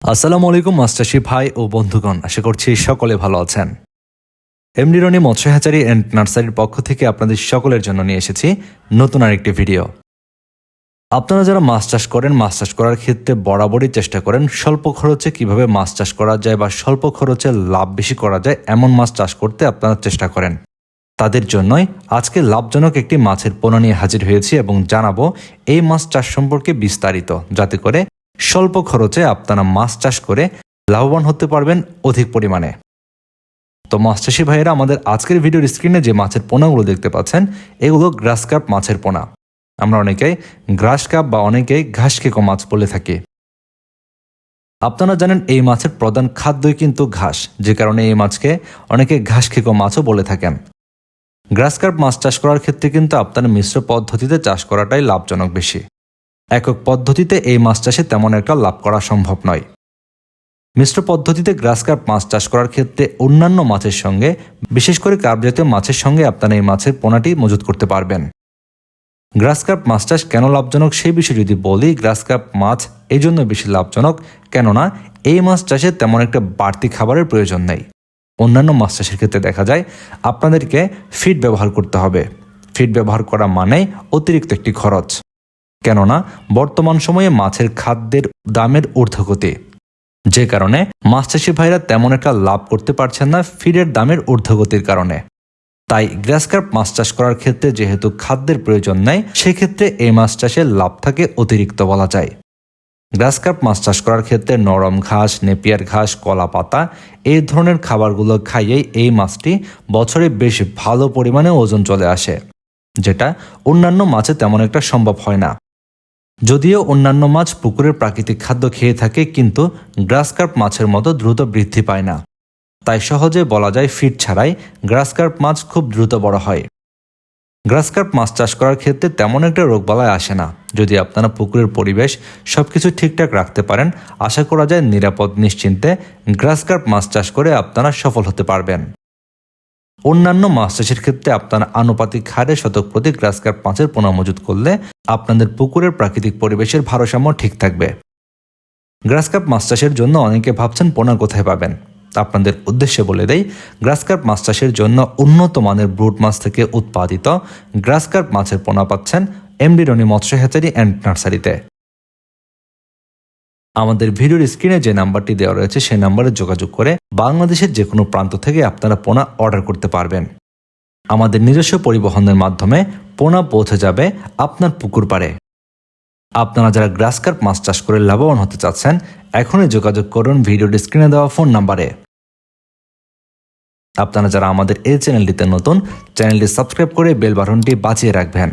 আসসালামু আলাইকুম মাস্টারশি ভাই ও বন্ধুগণ, আশা করছি সকলে ভালো আছেন। এমডি রনি মৎস্য হ্যাচারি অ্যান্ড নার্সারির পক্ষ থেকে আপনাদের সকলের জন্য নিয়ে এসেছি নতুন আরেকটি ভিডিও। আপনারা যারা মাছ চাষ করেন, মাছ চাষ করার ক্ষেত্রে বরাবরই চেষ্টা করেন স্বল্প খরচে কিভাবে মাছ চাষ করা যায় বা স্বল্প খরচে লাভ বেশি করা যায় এমন মাছ চাষ করতে আপনারা চেষ্টা করেন। তাদের জন্যই আজকে লাভজনক একটি মাছের পোনা নিয়ে হাজির হয়েছি এবং জানাবো এই মাছ চাষ সম্পর্কে বিস্তারিত, যাতে করে স্বল্প খরচে আপনারা মাছ চাষ করে লাভবান হতে পারবেন অধিক পরিমাণে। তো মাছ চাষি ভাইয়েরা, আমাদের আজকের ভিডিওর স্ক্রিনে যে মাছের পোনাগুলো দেখতে পাচ্ছেন এগুলো গ্রাস কার্প মাছের পোনা। আমরা অনেকেই গ্রাস কাপ বা অনেকেই ঘাস খেকো মাছ বলে থাকি। আপনারা জানেন এই মাছের প্রধান খাদ্যই কিন্তু ঘাস, যে কারণে এই মাছকে অনেকে ঘাস খেকো মাছও বলে থাকেন। গ্রাস কার্প মাছ চাষ করার ক্ষেত্রে কিন্তু আপনার মিশ্র পদ্ধতিতে চাষ করাটাই লাভজনক বেশি। একক পদ্ধতিতে এই মাছ চাষে তেমন একটা লাভ করা সম্ভব নয়। মিশ্র পদ্ধতিতে গ্রাস কার্প মাছ চাষ করার ক্ষেত্রে অন্যান্য মাছের সঙ্গে, বিশেষ করে কার্প জাতীয় মাছের সঙ্গে আপনারা এই মাছের পোনাটি মজুত করতে পারবেন। গ্রাস কার্প মাছ চাষ কেন লাভজনক সেই বিষয়ে যদি বলি, গ্রাস কার্প মাছ এই জন্য বেশি লাভজনক কেননা এই মাছ চাষে তেমন একটা বাড়তি খাবারের প্রয়োজন নেই। অন্যান্য মাছ চাষের ক্ষেত্রে দেখা যায় আপনাদেরকে ফিড ব্যবহার করতে হবে। ফিড ব্যবহার করা মানেই অতিরিক্ত একটি খরচ, কেননা বর্তমান সময়ে মাছের খাদ্যের দামের ঊর্ধ্বগতি, যে কারণে মাছ চাষি ভাইরা তেমন একটা লাভ করতে পারছেন না ফিডের দামের ঊর্ধ্বগতির কারণে। তাই গ্রাস কার্প মাছ চাষ করার ক্ষেত্রে যেহেতু খাদ্যের প্রয়োজন নেই, সেক্ষেত্রে এই মাছ চাষে লাভ থাকে অতিরিক্ত বলা যায়। গ্রাস কার্প মাছ চাষ করার ক্ষেত্রে নরম ঘাস, নেপিয়ার ঘাস, কলা পাতা এই ধরনের খাবারগুলো খাইয়েই এই মাছটি বছরে বেশ ভালো পরিমাণে ওজন চলে আসে, যেটা অন্যান্য মাছে তেমন একটা সম্ভব হয় না। যদিও অন্যান্য মাছ পুকুরের প্রাকৃতিক খাদ্য খেয়ে থাকে, কিন্তু গ্রাস কার্প মাছের মতো দ্রুত বৃদ্ধি পায় না। তাই সহজে বলা যায় ফিড ছাড়াই গ্রাস কার্প মাছ খুব দ্রুত বড় হয়। গ্রাস কার্প মাছ চাষ করার ক্ষেত্রে তেমন একটা রোগবালাই আসে না। যদি আপনারা পুকুরের পরিবেশ সবকিছু ঠিকঠাক রাখতে পারেন, আশা করা যায় নিরাপদ নিশ্চিন্তে গ্রাস কার্প মাছ চাষ করে আপনারা সফল হতে পারবেন। অন্যান্য মাছ চাষের ক্ষেত্রে আপনারা আনুপাতিক হারে শতক প্রতি গ্রাস কার্প মাছের পোনা মজুত করলে আপনাদের পুকুরের প্রাকৃতিক পরিবেশের ভারসাম্য ঠিক থাকবে। গ্রাস কার্প মাছ চাষের জন্য অনেকে ভাবছেন পোনা কোথায় পাবেন। আপনাদের উদ্দেশ্যে বলে দেই, গ্রাস কার্প মাছ চাষের জন্য উন্নত মানের ব্রুড মাছ থেকে উৎপাদিত গ্রাস কার্প মাছের পোনা পাচ্ছেন এমডি রনি মৎস্য হ্যাচারি অ্যান্ড নার্সারিতে। আমাদের ভিডিওর স্ক্রিনে যে নাম্বারটি দেওয়া রয়েছে সেই নাম্বারে যোগাযোগ করে বাংলাদেশের যে কোনো প্রান্ত থেকে আপনারা পোনা অর্ডার করতে পারবেন। আমাদের নিজস্ব পরিবহনের মাধ্যমে পোনা পৌঁছে যাবে আপনার পুকুর পাড়ে। আপনারা যারা গ্রাস কার্প মাছ চাষ করে লাভবান হতে চাচ্ছেন, এখনই যোগাযোগ করুন ভিডিওর স্ক্রিনে দেওয়া ফোন নাম্বারে। আপনারা যারা আমাদের এই চ্যানেলটিতে নতুন, চ্যানেলটি সাবস্ক্রাইব করে বেল বাটনটি বাজিয়ে রাখবেন।